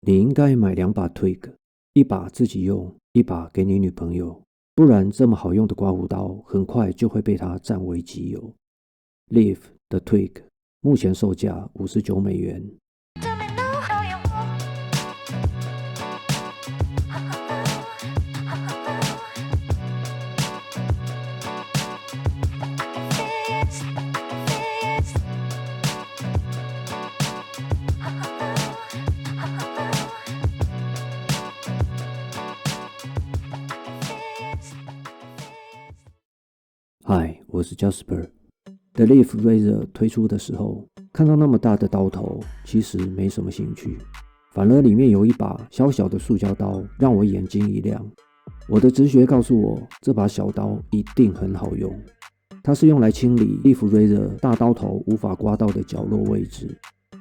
你应该买2把 Twig， 一把自己用，一把给你女朋友，不然这么好用的刮胡刀很快就会被它占为己有。Leaf 的 Twig 目前售价$59。嗨，我是 Jasper。The Leaf Razor 推出的时候，看到那么大的刀头，其实没什么兴趣，反而里面有一把小小的塑胶刀，让我眼睛一亮。我的直觉告诉我，这把小刀一定很好用。它是用来清理 Leaf Razor 大刀头无法刮到的角落位置，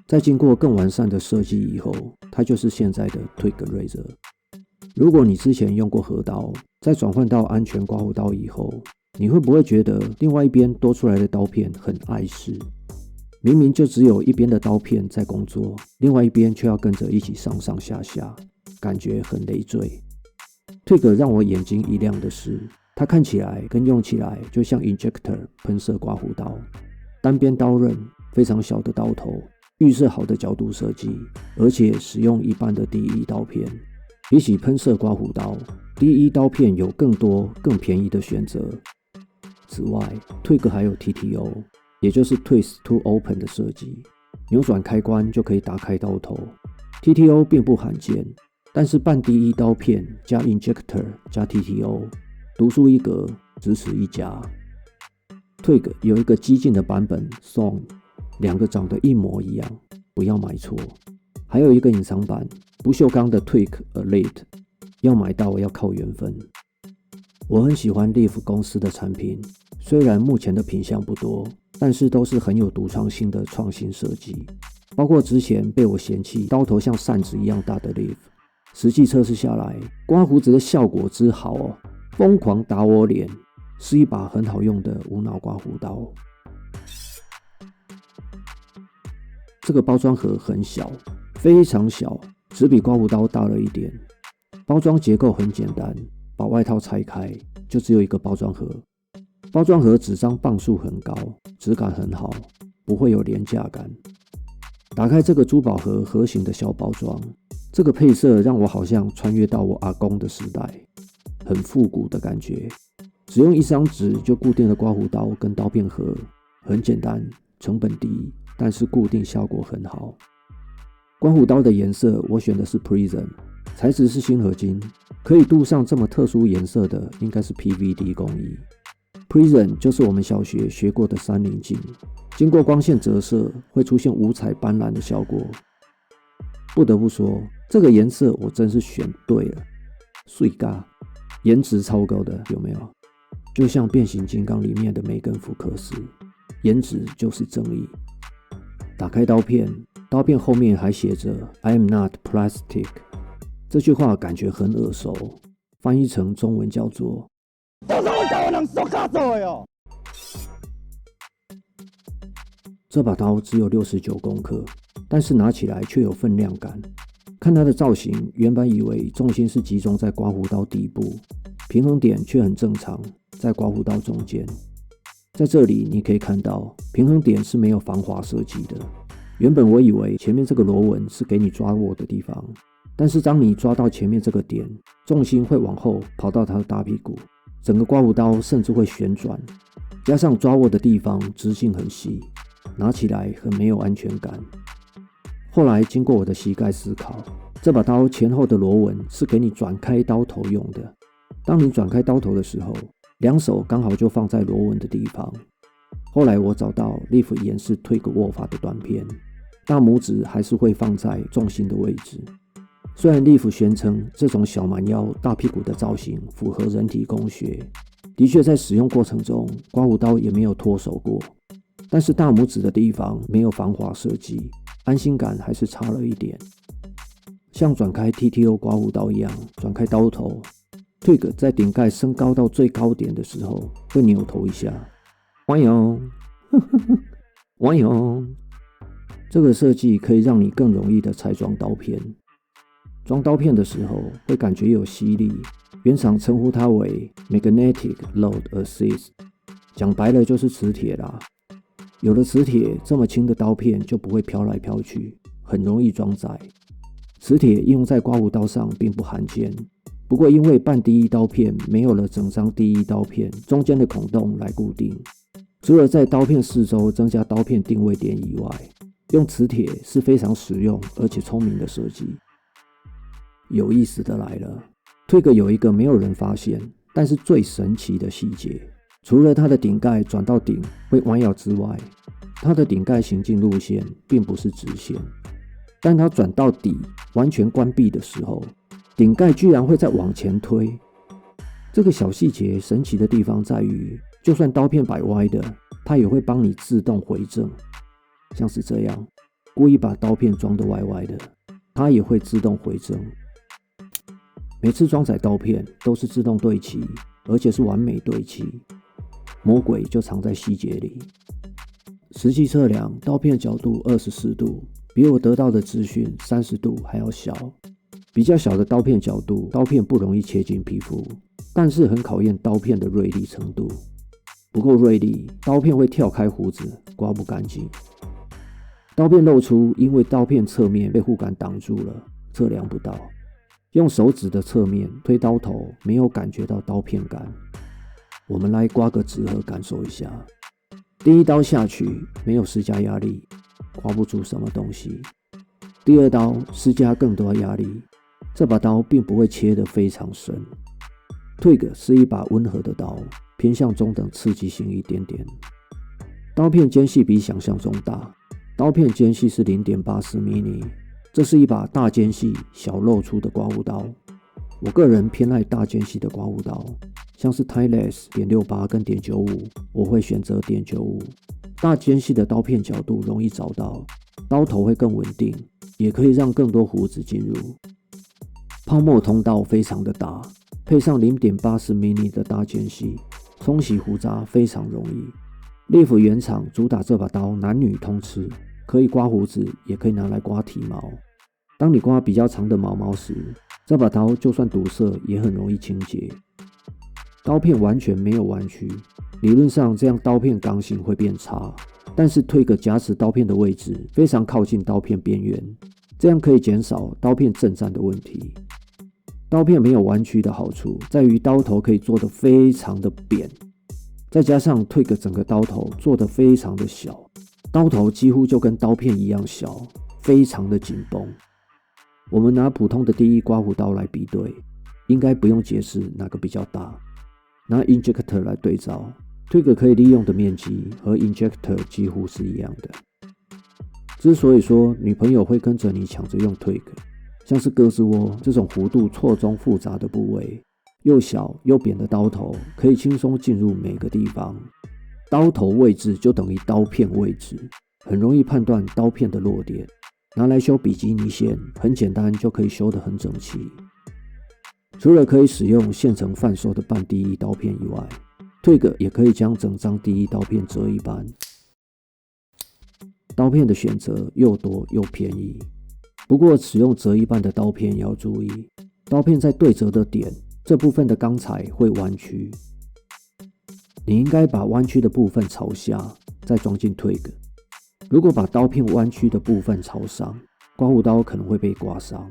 在经过更完善的设计以后，它就是现在的 Twig Razor。如果你之前用过合刀，在转换到安全刮胡刀以后，你会不会觉得另外一边多出来的刀片很碍事？明明就只有一边的刀片在工作，另外一边却要跟着一起上上下下，感觉很累赘。Twig 让我眼睛一亮的是，它看起来跟用起来就像 Injector 喷射刮胡刀，单边刀刃，非常小的刀头，预设好的角度设计，而且使用一般的第一刀片。比起喷射刮胡刀，第一刀片有更多更便宜的选择。此外 Twig 还有 TTO， 也就是 Twist to Open 的设计，扭转开关就可以打开刀头。 TTO 并不罕见，但是半第一刀片加 Injector 加 TTO 独树一格，只此一家。 Twig 有一个激进的版本 Song， 两个长得一模一样，不要买错。还有一个隐藏版不锈钢的 Twig Elite， 要买到要靠缘分。我很喜欢 Leaf 公司的产品，虽然目前的品项不多，但是都是很有独创性的创新设计。包括之前被我嫌弃刀头像扇子一样大的 Leaf， 实际测试下来，刮胡子的效果之好哦，疯狂打我脸，是一把很好用的无脑刮胡刀。这个包装盒很小，非常小，只比刮胡刀大了一点。包装结构很简单，把外套拆开就只有一个包装盒。包装盒纸张磅数很高，质感很好，不会有廉价感。打开这个珠宝盒盒形的小包装，这个配色让我好像穿越到我阿公的时代，很复古的感觉。只用一张纸就固定了刮胡刀跟刀片盒，很简单，成本低，但是固定效果很好。刮胡刀的颜色我选的是 Prism， 材质是锌合金，可以镀上这么特殊颜色的应该是 PVD 工艺。Prism 就是我们小学学过的30镜，经过光线折射会出现五彩斑斓的效果。不得不说，这个颜色我真是选对了，水嘎，颜值超高的，有没有？就像变形金刚里面的梅根福克斯，颜值就是正义。打开刀片，刀片后面还写着 I am not plastic， 这句话感觉很耳熟，翻译成中文叫做这把刀只有69公克，但是拿起来却有分量感。看它的造型，原本以为重心是集中在刮胡刀底部，平衡点却很正常，在刮胡刀中间。在这里你可以看到，平衡点是没有防滑设计的。原本我以为前面这个螺纹是给你抓握的地方，但是当你抓到前面这个点，重心会往后跑到它的大屁股，整个刮胡刀甚至会旋转，加上抓握的地方直径很细，拿起来很没有安全感。后来经过我的膝盖思考，这把刀前后的螺纹是给你转开刀头用的。当你转开刀头的时候，两手刚好就放在螺纹的地方。后来我找到 Leaf 演示Twig握法的短片，大拇指还是会放在重心的位置。虽然 Leaf 宣称这种小蛮腰大屁股的造型符合人体工学，的确在使用过程中刮胡刀也没有脱手过，但是大拇指的地方没有防滑设计，安心感还是差了一点。像转开 TTO 刮胡刀一样转开刀头， Twig 在顶盖升高到最高点的时候会扭头一下，哇哟哇哟，这个设计可以让你更容易的拆装刀片。装刀片的时候会感觉有吸力，原厂称呼它为 Magnetic Load Assist， 讲白了就是磁铁啦。有了磁铁，这么轻的刀片就不会飘来飘去，很容易装载。磁铁应用在刮胡刀上并不罕见，不过因为半第一刀片没有了整张第一刀片中间的孔洞来固定，除了在刀片四周增加刀片定位点以外，用磁铁是非常实用而且聪明的设计。有意思的来了，Twig有一个没有人发现，但是最神奇的细节，除了它的顶盖转到顶会弯腰之外，它的顶盖行进路线并不是直线，但它转到底完全关闭的时候，顶盖居然会再往前推。这个小细节神奇的地方在于，就算刀片摆歪的，它也会帮你自动回正。像是这样，故意把刀片装得歪歪的，它也会自动回正。每次装载刀片都是自动对齐，而且是完美对齐。魔鬼就藏在细节里。实际测量刀片角度24度，比我得到的资讯30度还要小。比较小的刀片角度，刀片不容易切进皮肤，但是很考验刀片的锐利程度。不够锐利，刀片会跳开胡子，刮不干净。刀片露出，因为刀片侧面被护杆挡住了，测量不到。用手指的侧面推刀头，没有感觉到刀片感。我们来刮个纸盒感受一下。第一刀下去没有施加压力，刮不出什么东西。第二刀施加更多压力，这把刀并不会切得非常深。Twig 是一把温和的刀，偏向中等刺激性一点点。刀片间隙比想象中大，刀片间隙是 0.84mm， 这是一把大间隙小露出的刮胡刀。我个人偏爱大间隙的刮胡刀，像是 Timeless .68 跟 .95， 我会选择 .95。 大间隙的刀片角度容易找到，刀头会更稳定，也可以让更多胡子进入。泡沫通道非常的大，配上 0.84mm 的大间隙，冲洗胡渣非常容易。Leaf 原厂主打这把刀男女通吃，可以刮胡子，也可以拿来刮体毛。当你刮比较长的毛毛时，这把刀就算堵塞也很容易清洁。刀片完全没有弯曲，理论上这样刀片刚性会变差，但是Twig夹持刀片的位置非常靠近刀片边缘，这样可以减少刀片震颤的问题。刀片没有弯曲的好处在于刀头可以做得非常的扁，再加上Twig整个刀头做得非常的小，刀头几乎就跟刀片一样小，非常的紧绷。我们拿普通的第一刮胡刀来比对，应该不用解释哪个比较大。拿 Injector 来对照， Twig 可以利用的面积和 Injector 几乎是一样的。之所以说女朋友会跟着你抢着用 Twig， 像是胳肢窝这种弧度错综复杂的部位，又小又扁的刀头可以轻松进入每个地方。刀头位置就等于刀片位置，很容易判断刀片的落点。拿来修比基尼线很简单，就可以修得很整齐。除了可以使用现成贩售的半第一刀片以外， Twig 也可以将整张第一刀片折一半。刀片的选择又多又便宜，不过使用折一半的刀片要注意，刀片在对折的点这部分的钢材会弯曲，你应该把弯曲的部分朝下，再装进 Twig。如果把刀片弯曲的部分朝上，刮胡刀可能会被刮伤。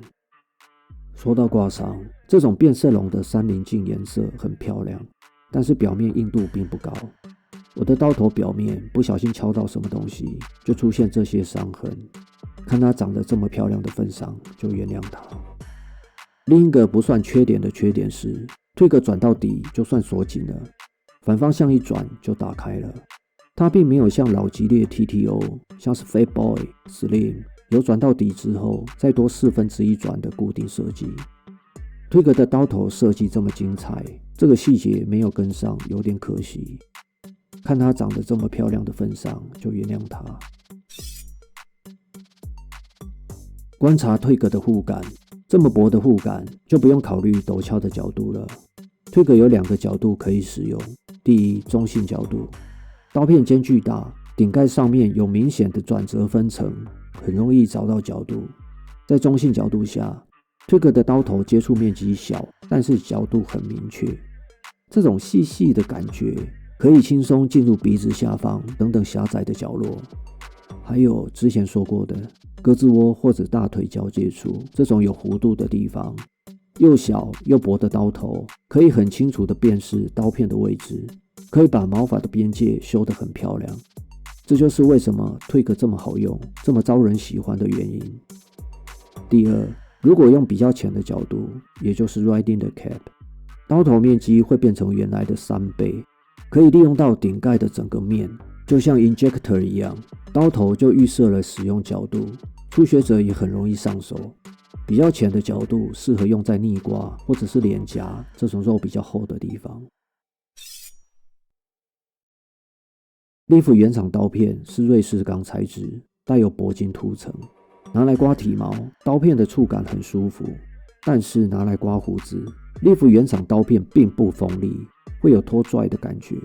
说到刮伤，这种变色龙的30镜颜色很漂亮，但是表面硬度并不高。我的刀头表面不小心敲到什么东西，就出现这些伤痕。看它长得这么漂亮的份上，就原谅它。另一个不算缺点的缺点是，Twig转到底就算锁紧了，反方向一转就打开了。它并没有像老吉列 TTO， 像是 Fat Boy、Slim 有转到底之后再多1/4转的固定设计。Twig 的刀头设计这么精彩，这个细节没有跟上，有点可惜。看它长得这么漂亮的份上，就原谅它。观察Twig的护杆，这么薄的护杆就不用考虑陡峭的角度了。Twig 有2个角度可以使用，第一，中性角度。刀片间距大，顶盖上面有明显的转折分层，很容易找到角度。在中性角度下， Twig 的刀头接触面积小，但是角度很明确，这种细细的感觉可以轻松进入鼻子下方等等狭窄的角落。还有之前说过的胳肢窝或者大腿交界处这种有弧度的地方，又小又薄的刀头可以很清楚地辨识刀片的位置，可以把毛发的边界修得很漂亮。这就是为什么 Twig 这么好用，这么招人喜欢的原因。第二，如果用比较浅的角度，也就是 riding the cap， 刀头面积会变成原来的3倍，可以利用到顶盖的整个面，就像 injector 一样，刀头就预设了使用角度，初学者也很容易上手。比较浅的角度适合用在逆刮或者是脸颊这种肉比较厚的地方。Leaf 原厂刀片是瑞士钢材质，带有铂金涂层，拿来刮体毛，刀片的触感很舒服。但是拿来刮胡子， Leaf 原厂刀片并不锋利，会有拖拽的感觉，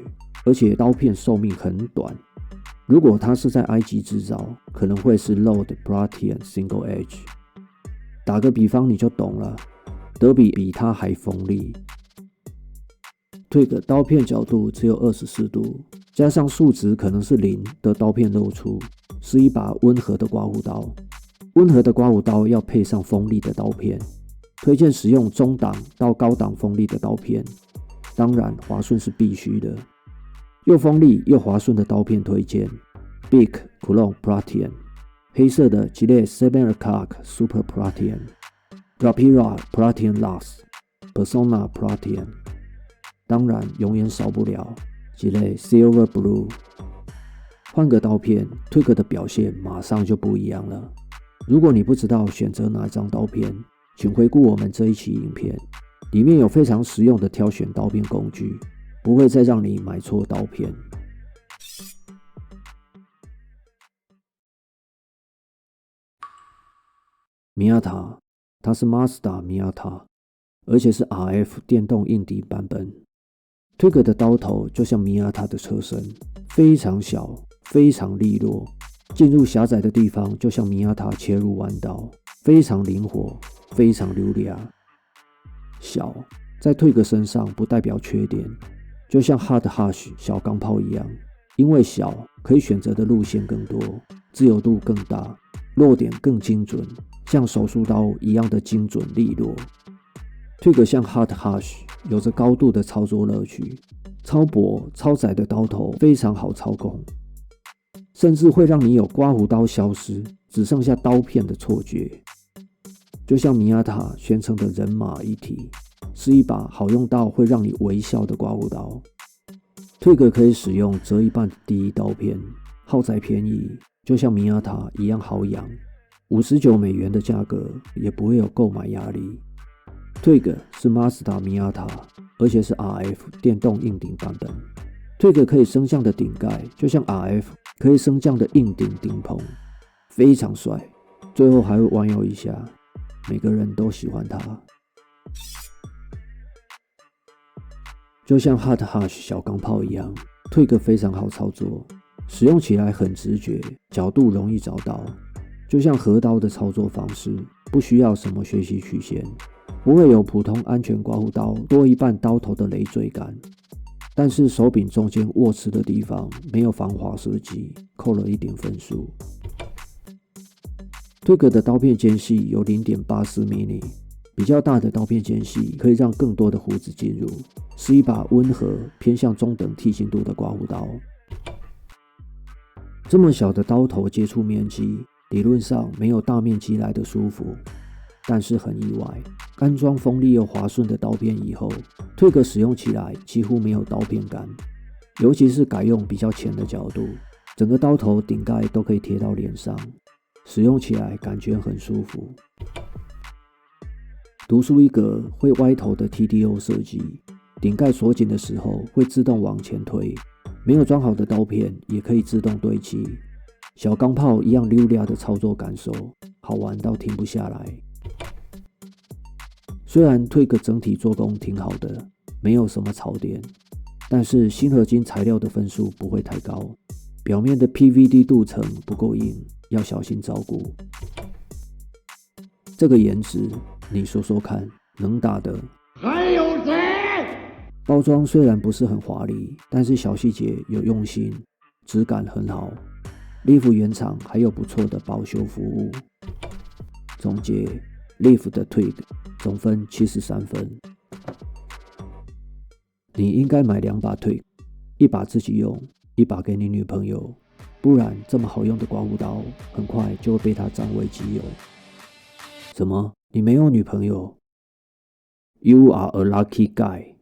而且刀片寿命很短。如果它是在埃及制造，可能会是 Lord Bratian Single Edge。打个比方你就懂了，德比比它还锋利。Twig 刀片角度只有24度，加上数值可能是0的刀片露出，是一把温和的刮胡刀。温和的刮胡刀要配上锋利的刀片，推荐使用中档到高档锋利的刀片，当然滑顺是必须的。又锋利又滑顺的刀片推荐 Bic Chrome Platinum， 黑色的吉列 7 O'Clock Super Platinum， Rapira Platinum Luxe， Persona Platinum， 当然永远少不了吉列 Silver Blue。 换个刀片 Twig 的表现马上就不一样了。如果你不知道选择哪张刀片，请回顾我们这一期影片，里面有非常实用的挑选刀片工具，不会再让你买错刀片。Miyata， 它是 Mazda Miyata， 而且是 RF 电动硬底版本。Twig 的刀头就像 Miyata 的车身，非常小，非常利落，进入狭窄的地方就像 Miyata 切入弯刀，非常灵活，非常流利。小在 Twig 身上不代表缺点，就像 Hard Hush 小钢炮一样，因为小可以选择的路线更多，自由度更大，落点更精准，像手术刀一样的精准利落。Twig 像 Hard Hush 有着高度的操作乐趣，超薄超窄的刀头非常好操控，甚至会让你有刮胡刀消失只剩下刀片的错觉。就像米亚塔宣称的人马一体，是一把好用到会让你微笑的刮胡刀。Twig 可以使用折一半的第一刀片，耗材便宜，就像米亚塔一样好养，$59的价格也不会有购买压力。Twig 是 Mazda Miyata， 而且是 RF 电动硬顶版本。Twig 可以升降的顶盖，就像 RF 可以升降的硬顶顶棚，非常帅。最后还会弯腰一下，每个人都喜欢它。就像 Hard Hush 小钢炮一样 ，Twig 非常好操作，使用起来很直觉，角度容易找到。就像合刀的操作方式，不需要什么学习曲线。不会有普通安全刮胡刀多一半刀头的累赘感，但是手柄中间握持的地方没有防滑设计，扣了1点分数。Twig 的刀片间隙有 0.84mm， 比较大的刀片间隙可以让更多的胡子进入，是一把温和偏向中等剔净度的刮胡刀。这么小的刀头接触面积，理论上没有大面积来的舒服。但是很意外，安装锋利又滑顺的刀片以后 ，Twig 使用起来几乎没有刀片感，尤其是改用比较浅的角度，整个刀头顶盖都可以贴到脸上，使用起来感觉很舒服。独树一格会歪头的 TDO 设计，顶盖锁紧的时候会自动往前推，没有装好的刀片也可以自动堆砌，小钢炮一样溜达的操作感受，好玩到停不下来。虽然 Twig 整体做工挺好的，没有什么槽点，但是锌合金材料的分数不会太高，表面的 PVD 镀层不够硬，要小心照顾。这个颜值你说说看，能打的还有谁？包装虽然不是很华丽，但是小细节有用心，质感很好。Leaf 原厂还有不错的保修服务。总结 Leaf 的 Twig 总分73分。你应该买2把 Twig， 一把自己用，一把给你女朋友，不然这么好用的刮胡刀很快就会被她占为己有。什么？你没有女朋友？ You are a lucky guy。